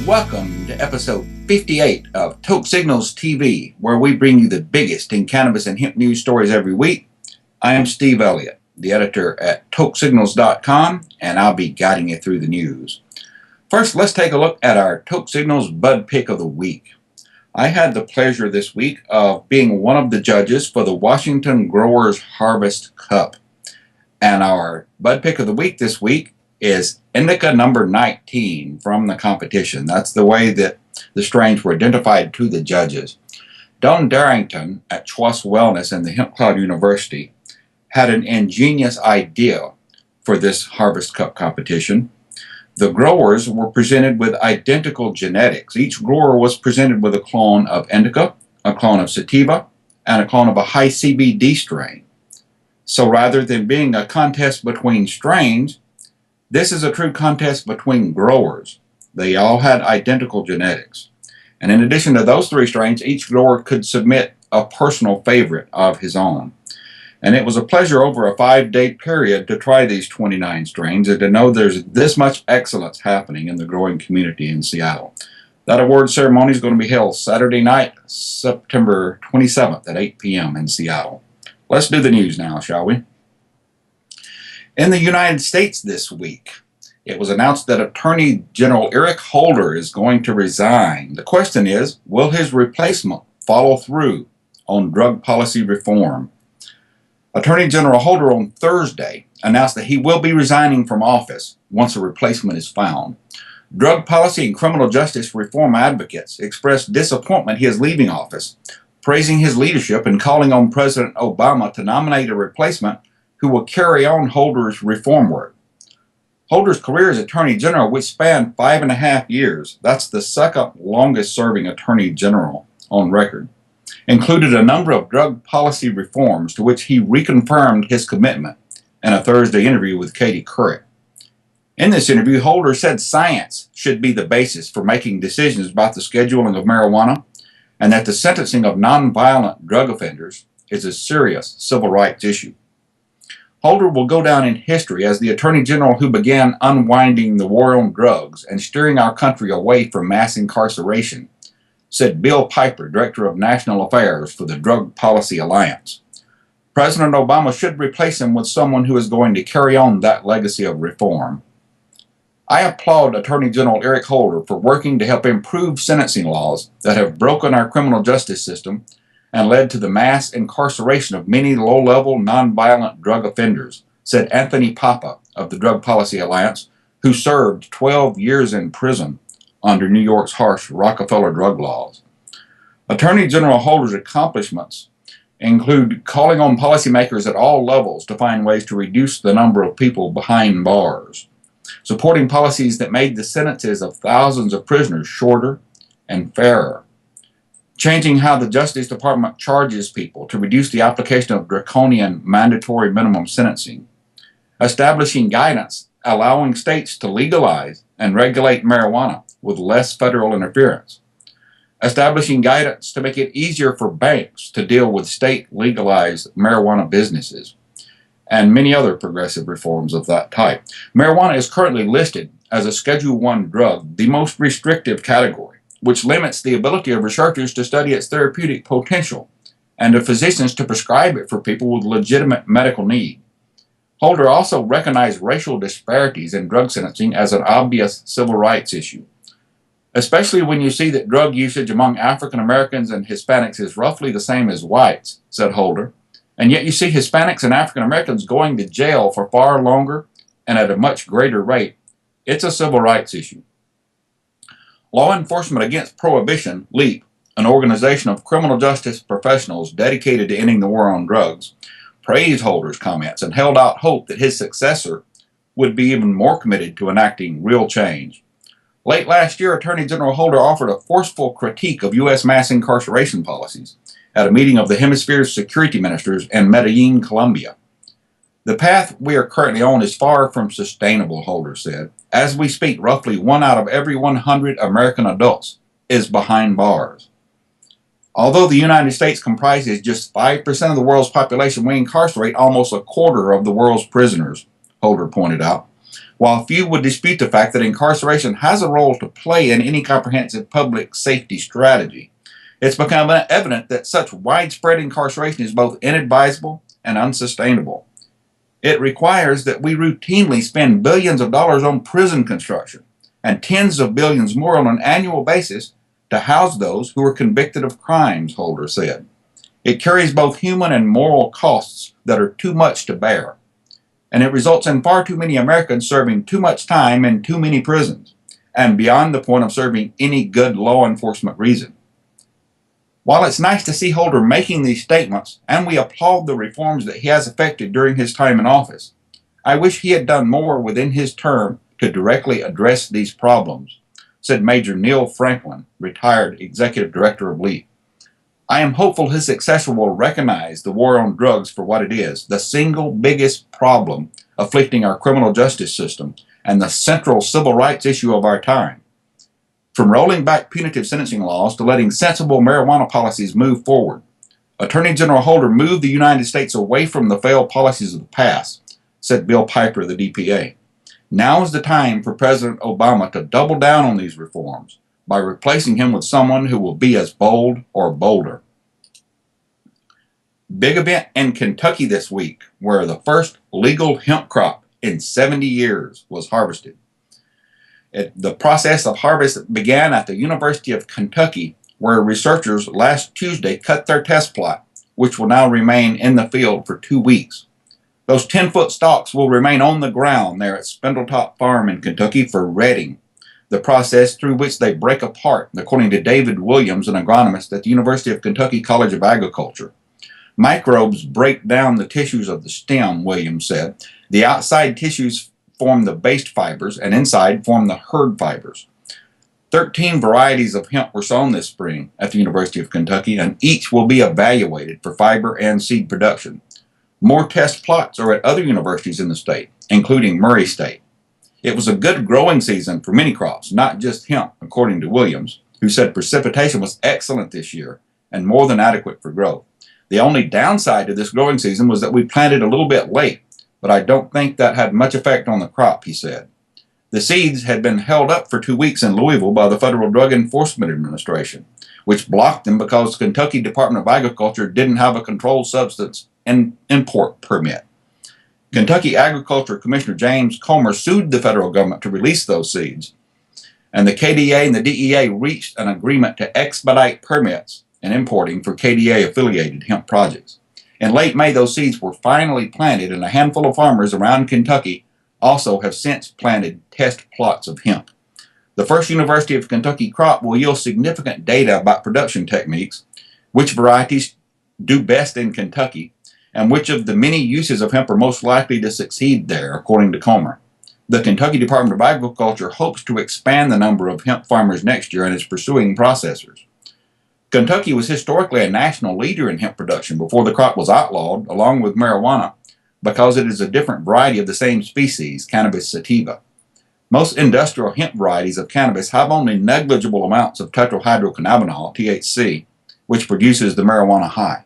Welcome to episode 58 of Toke Signals TV, where we bring you the biggest in cannabis and hemp news stories every week. I am Steve Elliott, the editor at tokesignals.com, and I'll be guiding you through the news. First, let's take a look at our Toke Signals Bud Pick of the Week. I had the pleasure this week of being one of the judges for the Washington Growers Harvest Cup. And our Bud Pick of the Week this week is Indica number 19 from the competition. That's the way that the strains were identified to the judges. Don Darrington at Schwass Wellness and the Hemp Cloud University had an ingenious idea for this Harvest Cup competition. The growers were presented with identical genetics. Each grower was presented with a clone of Indica, a clone of Sativa, and a clone of a high CBD strain. So rather than being a contest between strains, this is a true contest between growers. They all had identical genetics. And in addition to those three strains, each grower could submit a personal favorite of his own. And it was a pleasure over a 5-day period to try these 29 strains and to know there's this much excellence happening in the growing community in Seattle. That award ceremony is going to be held Saturday night, September 27th at 8 p.m. in Seattle. Let's do the news now, shall we? In the United States this week, it was announced that Attorney General Eric Holder is going to resign. The question is, will his replacement follow through on drug policy reform? Attorney General Holder on Thursday announced that he will be resigning from office once a replacement is found. Drug policy and criminal justice reform advocates expressed disappointment he is leaving office, praising his leadership and calling on President Obama to nominate a replacement who will carry on Holder's reform work. Holder's career as Attorney General, which spanned 5.5 years, that's the second longest serving Attorney General on record, included a number of drug policy reforms to which he reconfirmed his commitment in a Thursday interview with Katie Couric. In this interview, Holder said science should be the basis for making decisions about the scheduling of marijuana and that the sentencing of nonviolent drug offenders is a serious civil rights issue. Holder will go down in history as the Attorney General who began unwinding the war on drugs and steering our country away from mass incarceration, said Bill Piper, Director of National Affairs for the Drug Policy Alliance. President Obama should replace him with someone who is going to carry on that legacy of reform. I applaud Attorney General Eric Holder for working to help improve sentencing laws that have broken our criminal justice system and led to the mass incarceration of many low-level, nonviolent drug offenders, said Anthony Papa of the Drug Policy Alliance, who served 12 years in prison under New York's harsh Rockefeller drug laws. Attorney General Holder's accomplishments include calling on policymakers at all levels to find ways to reduce the number of people behind bars, supporting policies that made the sentences of thousands of prisoners shorter and fairer, changing how the Justice Department charges people to reduce the application of draconian mandatory minimum sentencing, establishing guidance allowing states to legalize and regulate marijuana with less federal interference, establishing guidance to make it easier for banks to deal with state legalized marijuana businesses, and many other progressive reforms of that type. Marijuana is currently listed as a Schedule I drug, the most restrictive category, which limits the ability of researchers to study its therapeutic potential and of physicians to prescribe it for people with legitimate medical need. Holder also recognized racial disparities in drug sentencing as an obvious civil rights issue, especially when you see that drug usage among African Americans and Hispanics is roughly the same as whites, said Holder, and yet you see Hispanics and African Americans going to jail for far longer and at a much greater rate. It's a civil rights issue. Law Enforcement Against Prohibition, LEAP, an organization of criminal justice professionals dedicated to ending the war on drugs, praised Holder's comments and held out hope that his successor would be even more committed to enacting real change. Late last year, Attorney General Holder offered a forceful critique of U.S. mass incarceration policies at a meeting of the Hemisphere's security ministers in Medellin, Colombia. The path we are currently on is far from sustainable, Holder said. As we speak, roughly 1 out of every 100 American adults is behind bars. Although the United States comprises just 5% of the world's population, we incarcerate almost a quarter of the world's prisoners, Holder pointed out. While few would dispute the fact that incarceration has a role to play in any comprehensive public safety strategy, it's become evident that such widespread incarceration is both inadvisable and unsustainable. It requires that we routinely spend billions of dollars on prison construction and tens of billions more on an annual basis to house those who are convicted of crimes, Holder said. It carries both human and moral costs that are too much to bear, and it results in far too many Americans serving too much time in too many prisons, and beyond the point of serving any good law enforcement reason. While it's nice to see Holder making these statements, and we applaud the reforms that he has effected during his time in office, I wish he had done more within his term to directly address these problems, said Major Neil Franklin, retired Executive Director of LEAP. I am hopeful his successor will recognize the war on drugs for what it is, the single biggest problem afflicting our criminal justice system and the central civil rights issue of our time. From rolling back punitive sentencing laws to letting sensible marijuana policies move forward, Attorney General Holder moved the United States away from the failed policies of the past, said Bill Piper of the DPA. Now is the time for President Obama to double down on these reforms by replacing him with someone who will be as bold or bolder. Big event in Kentucky this week where the first legal hemp crop in 70 years was harvested. The process of harvest began at the University of Kentucky, where researchers last Tuesday cut their test plot, which will now remain in the field for 2 weeks. Those 10-foot stalks will remain on the ground there at Spindletop Farm in Kentucky for retting, the process through which they break apart, according to David Williams, an agronomist at the University of Kentucky College of Agriculture. Microbes break down the tissues of the stem, Williams said. The outside tissues form the base fibers, and inside form the herd fibers. 13 varieties of hemp were sown this spring at the University of Kentucky, and each will be evaluated for fiber and seed production. More test plots are at other universities in the state, including Murray State. It was a good growing season for many crops, not just hemp, according to Williams, who said precipitation was excellent this year and more than adequate for growth. The only downside to this growing season was that we planted a little bit late, but I don't think that had much effect on the crop, he said. The seeds had been held up for 2 weeks in Louisville by the Federal Drug Enforcement Administration, which blocked them because the Kentucky Department of Agriculture didn't have a controlled substance import permit. Kentucky Agriculture Commissioner James Comer sued the federal government to release those seeds, and the KDA and the DEA reached an agreement to expedite permits and importing for KDA-affiliated hemp projects. In late May, those seeds were finally planted, and a handful of farmers around Kentucky also have since planted test plots of hemp. The first University of Kentucky crop will yield significant data about production techniques, which varieties do best in Kentucky, and which of the many uses of hemp are most likely to succeed there, according to Comer. The Kentucky Department of Agriculture hopes to expand the number of hemp farmers next year and is pursuing processors. Kentucky was historically a national leader in hemp production before the crop was outlawed, along with marijuana, because it is a different variety of the same species, Cannabis sativa. Most industrial hemp varieties of cannabis have only negligible amounts of tetrahydrocannabinol, THC, which produces the marijuana high.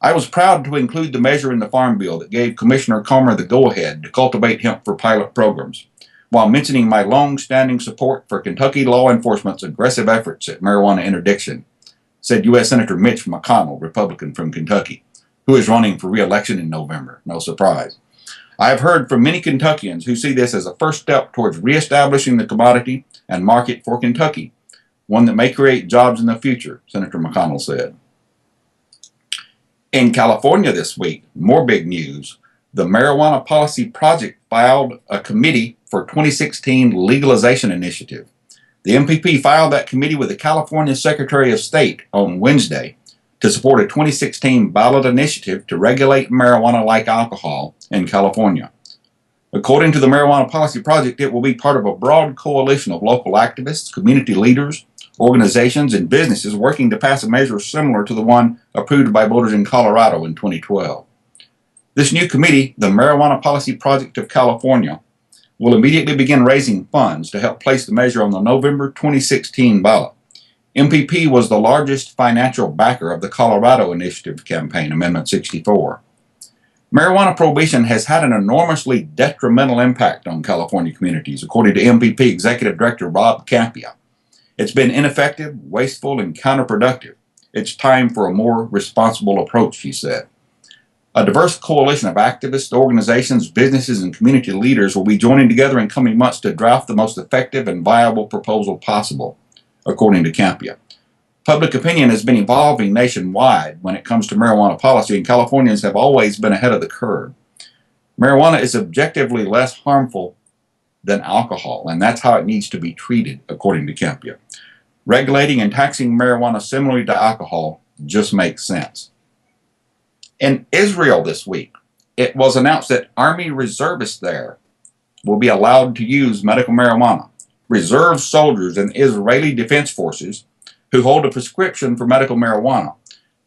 I was proud to include the measure in the Farm Bill that gave Commissioner Comer the go-ahead to cultivate hemp for pilot programs, while mentioning my long-standing support for Kentucky law enforcement's aggressive efforts at marijuana interdiction, said U.S. Senator Mitch McConnell, Republican from Kentucky, who is running for re-election in November. No surprise. I have heard from many Kentuckians who see this as a first step towards reestablishing the commodity and market for Kentucky, one that may create jobs in the future, Senator McConnell said. In California this week, more big news. The Marijuana Policy Project filed a committee for 2016 legalization initiative. The MPP filed that committee with the California Secretary of State on Wednesday to support a 2016 ballot initiative to regulate marijuana like alcohol in California. According to the Marijuana Policy Project, it will be part of a broad coalition of local activists, community leaders, organizations, and businesses working to pass a measure similar to the one approved by voters in Colorado in 2012. This new committee, the Marijuana Policy Project of California, will immediately begin raising funds to help place the measure on the November 2016 ballot. MPP was the largest financial backer of the Colorado Initiative campaign, Amendment 64. Marijuana prohibition has had an enormously detrimental impact on California communities, according to MPP Executive Director Rob Campia. It's been ineffective, wasteful, and counterproductive. It's time for a more responsible approach, he said. A diverse coalition of activists, organizations, businesses, and community leaders will be joining together in coming months to draft the most effective and viable proposal possible, according to Campia. Public opinion has been evolving nationwide when it comes to marijuana policy, and Californians have always been ahead of the curve. Marijuana is objectively less harmful than alcohol, and that's how it needs to be treated, according to Campia. Regulating and taxing marijuana similarly to alcohol just makes sense. In Israel this week, it was announced that Army reservists there will be allowed to use medical marijuana. Reserve soldiers in Israeli Defense Forces who hold a prescription for medical marijuana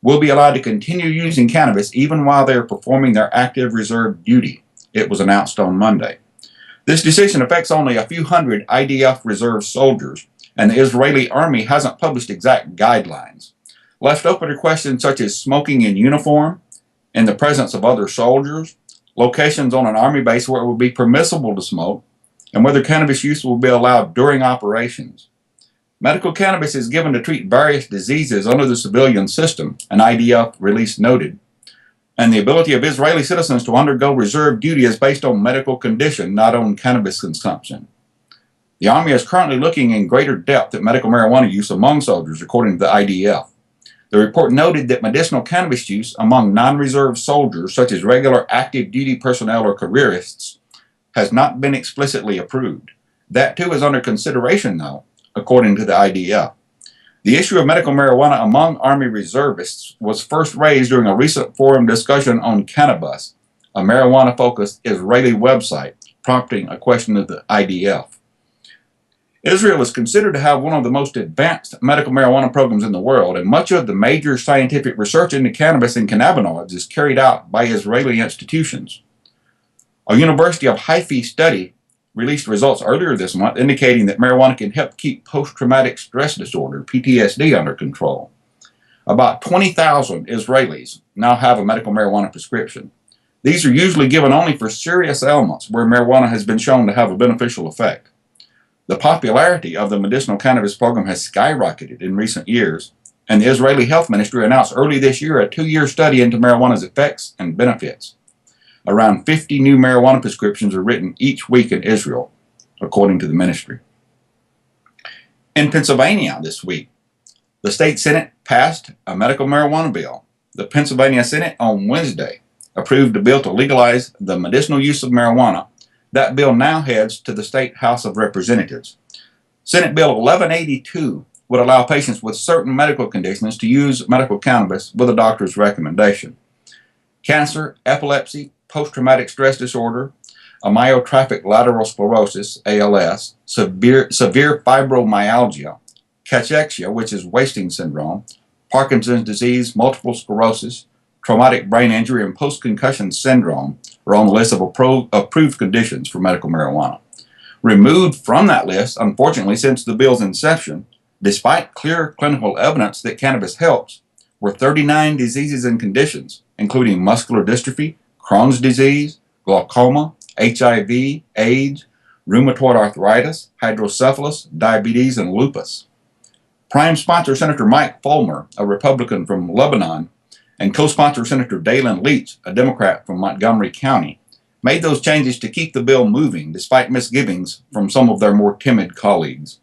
will be allowed to continue using cannabis even while they are performing their active reserve duty. It was announced on Monday. This decision affects only a few hundred IDF reserve soldiers, and the Israeli army hasn't published exact guidelines. Left open are questions such as smoking in uniform, in the presence of other soldiers, locations on an army base where it will be permissible to smoke, and whether cannabis use will be allowed during operations. Medical cannabis is given to treat various diseases under the civilian system, an IDF release noted, and the ability of Israeli citizens to undergo reserve duty is based on medical condition, not on cannabis consumption. The Army is currently looking in greater depth at medical marijuana use among soldiers, according to the IDF. The report noted that medicinal cannabis use among non-reserve soldiers, such as regular active duty personnel or careerists, has not been explicitly approved. That too is under consideration, though, according to the IDF. The issue of medical marijuana among Army reservists was first raised during a recent forum discussion on Cannabis, a marijuana-focused Israeli website, prompting a question of the IDF. Israel is considered to have one of the most advanced medical marijuana programs in the world, and much of the major scientific research into cannabis and cannabinoids is carried out by Israeli institutions. A University of Haifa study released results earlier this month indicating that marijuana can help keep post-traumatic stress disorder, PTSD, under control. About 20,000 Israelis now have a medical marijuana prescription. These are usually given only for serious ailments where marijuana has been shown to have a beneficial effect. The popularity of the medicinal cannabis program has skyrocketed in recent years, and the Israeli Health Ministry announced early this year a 2-year study into marijuana's effects and benefits. Around 50 new marijuana prescriptions are written each week in Israel, according to the ministry. In Pennsylvania this week, the state Senate passed a medical marijuana bill. The Pennsylvania Senate on Wednesday approved a bill to legalize the medicinal use of marijuana. That bill now heads to the State House of Representatives. Senate Bill 1182 would allow patients with certain medical conditions to use medical cannabis with a doctor's recommendation. Cancer, epilepsy, post-traumatic stress disorder, amyotrophic lateral sclerosis, ALS, severe fibromyalgia, cachexia, which is wasting syndrome, Parkinson's disease, multiple sclerosis, traumatic brain injury, and post-concussion syndrome are on the list of approved conditions for medical marijuana. Removed from that list, unfortunately, since the bill's inception, despite clear clinical evidence that cannabis helps, were 39 diseases and conditions, including muscular dystrophy, Crohn's disease, glaucoma, HIV, AIDS, rheumatoid arthritis, hydrocephalus, diabetes, and lupus. Prime sponsor Senator Mike Fulmer, a Republican from Lebanon, and co-sponsor Senator Dalen Leach, a Democrat from Montgomery County, made those changes to keep the bill moving despite misgivings from some of their more timid colleagues.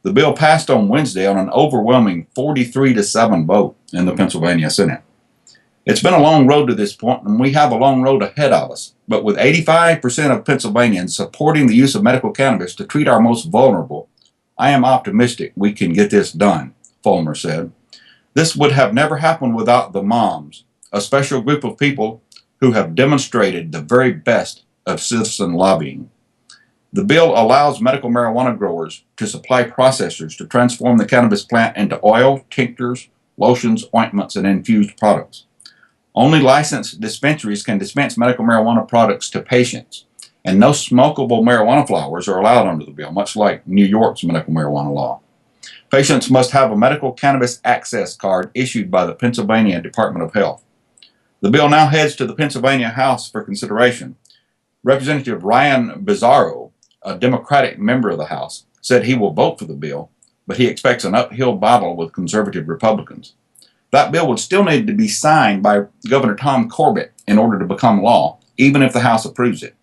The bill passed on Wednesday on an overwhelming 43-7 vote in the Pennsylvania Senate. It's been a long road to this point, and we have a long road ahead of us. But with 85% of Pennsylvanians supporting the use of medical cannabis to treat our most vulnerable, I am optimistic we can get this done, Fulmer said. This would have never happened without the moms, a special group of people who have demonstrated the very best of citizen lobbying. The bill allows medical marijuana growers to supply processors to transform the cannabis plant into oil, tinctures, lotions, ointments, and infused products. Only licensed dispensaries can dispense medical marijuana products to patients, and no smokable marijuana flowers are allowed under the bill, much like New York's medical marijuana law. Patients must have a medical cannabis access card issued by the Pennsylvania Department of Health. The bill now heads to the Pennsylvania House for consideration. Representative Ryan Bizzarro, a Democratic member of the House, said he will vote for the bill, but he expects an uphill battle with conservative Republicans. That bill would still need to be signed by Governor Tom Corbett in order to become law, even if the House approves it.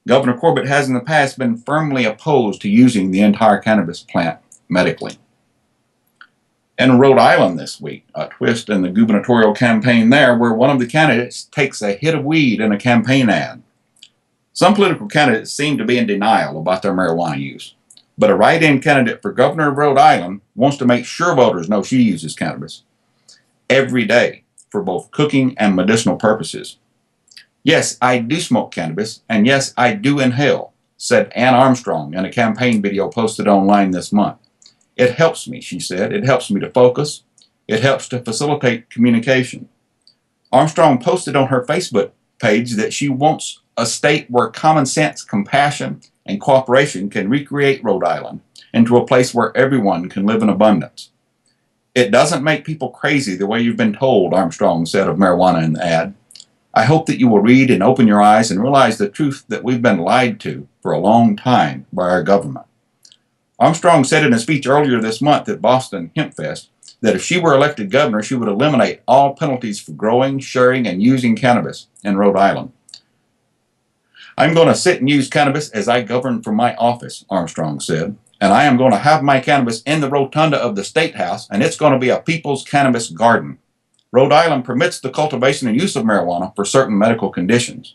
Governor Corbett has in the past been firmly opposed to using the entire cannabis plant medically. In Rhode Island this week, a twist in the gubernatorial campaign there where one of the candidates takes a hit of weed in a campaign ad. Some political candidates seem to be in denial about their marijuana use, but a write-in candidate for governor of Rhode Island wants to make sure voters know she uses cannabis every day for both cooking and medicinal purposes. "Yes, I do smoke cannabis, and yes, I do inhale," said Ann Armstrong in a campaign video posted online this month. "It helps me," she said. "It helps me to focus. It helps to facilitate communication." Armstrong posted on her Facebook page that she wants a state where common sense, compassion, and cooperation can recreate Rhode Island into a place where everyone can live in abundance. "It doesn't make people crazy the way you've been told," Armstrong said of marijuana in the ad. "I hope that you will read and open your eyes and realize the truth that we've been lied to for a long time by our government." Armstrong said in a speech earlier this month at Boston Hemp Fest that if she were elected governor, she would eliminate all penalties for growing, sharing, and using cannabis in Rhode Island. "I'm going to sit and use cannabis as I govern from my office," Armstrong said, "and I am going to have my cannabis in the rotunda of the State House, and it's going to be a people's cannabis garden." Rhode Island permits the cultivation and use of marijuana for certain medical conditions.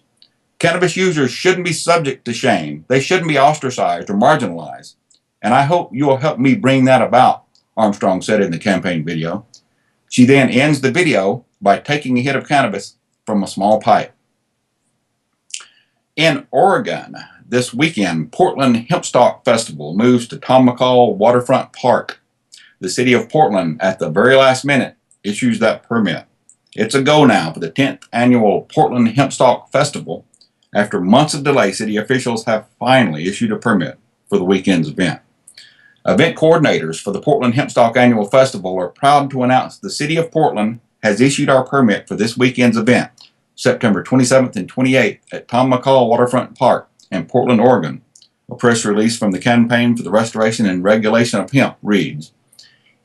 Cannabis users shouldn't be subject to shame. They shouldn't be ostracized or marginalized. And I hope you will help me bring that about, Armstrong said in the campaign video. She then ends the video by taking a hit of cannabis from a small pipe. In Oregon, this weekend, Portland Hempstalk Festival moves to Tom McCall Waterfront Park. The city of Portland, at the very last minute, issues that permit. It's a go now for the 10th annual Portland Hempstalk Festival. After months of delay, city officials have finally issued a permit for the weekend's event. Event coordinators for the Portland Hempstalk Annual Festival are proud to announce the City of Portland has issued our permit for this weekend's event, September 27th and 28th at Tom McCall Waterfront Park in Portland, Oregon. A press release from the Campaign for the Restoration and Regulation of Hemp reads,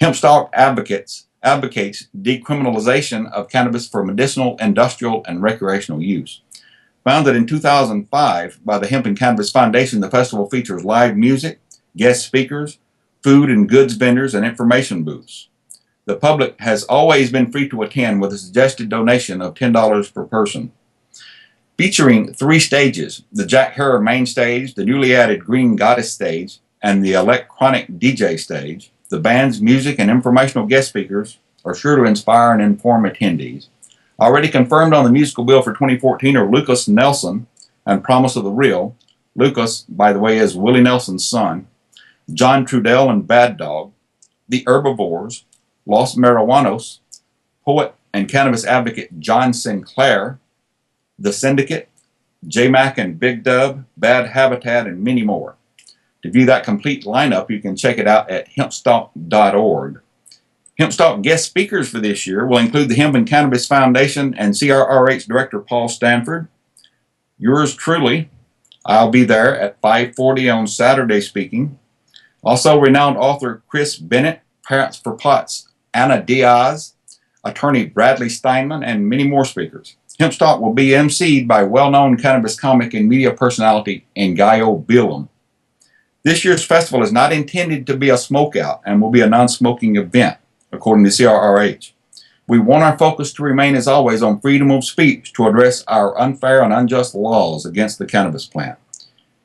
"Hempstalk advocates decriminalization of cannabis for medicinal, industrial, and recreational use." Founded in 2005 by the Hemp and Cannabis Foundation, the festival features live music, guest speakers, food and goods vendors, and information booths. The public has always been free to attend with a suggested donation of $10 per person. Featuring 3 stages, the Jack Herer main stage, the newly added Green Goddess stage, and the electronic DJ stage, the band's music and informational guest speakers are sure to inspire and inform attendees. Already confirmed on the musical bill for 2014 are Lucas Nelson and Promise of the Real. Lucas, by the way, is Willie Nelson's son. John Trudell and Bad Dog, The Herbivores, Los Marihuanos, poet and cannabis advocate John Sinclair, The Syndicate, J-Mac and Big Dub, Bad Habitat, and many more. To view that complete lineup, you can check it out at hempstalk.org. Hempstalk guest speakers for this year will include the Hemp and Cannabis Foundation and CRRH Director Paul Stanford. Yours truly, I'll be there at 5:40 on Saturday speaking. Also, renowned author Chris Bennett, Parents for Pots, Anna Diaz, attorney Bradley Steinman, and many more speakers. Hempstalk will be emceed by well-known cannabis comic and media personality Ngaio Bilam. This year's festival is not intended to be a smokeout and will be a non-smoking event, according to CRRH. We want our focus to remain, as always, on freedom of speech to address our unfair and unjust laws against the cannabis plant.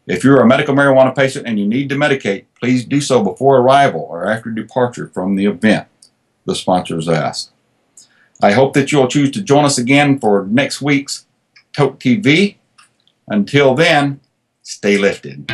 If you're a medical marijuana patient and you need to medicate, please do so before arrival or after departure from the event, the sponsors asked. I hope that you'll choose to join us again for next week's Toke TV. Until then, stay lifted.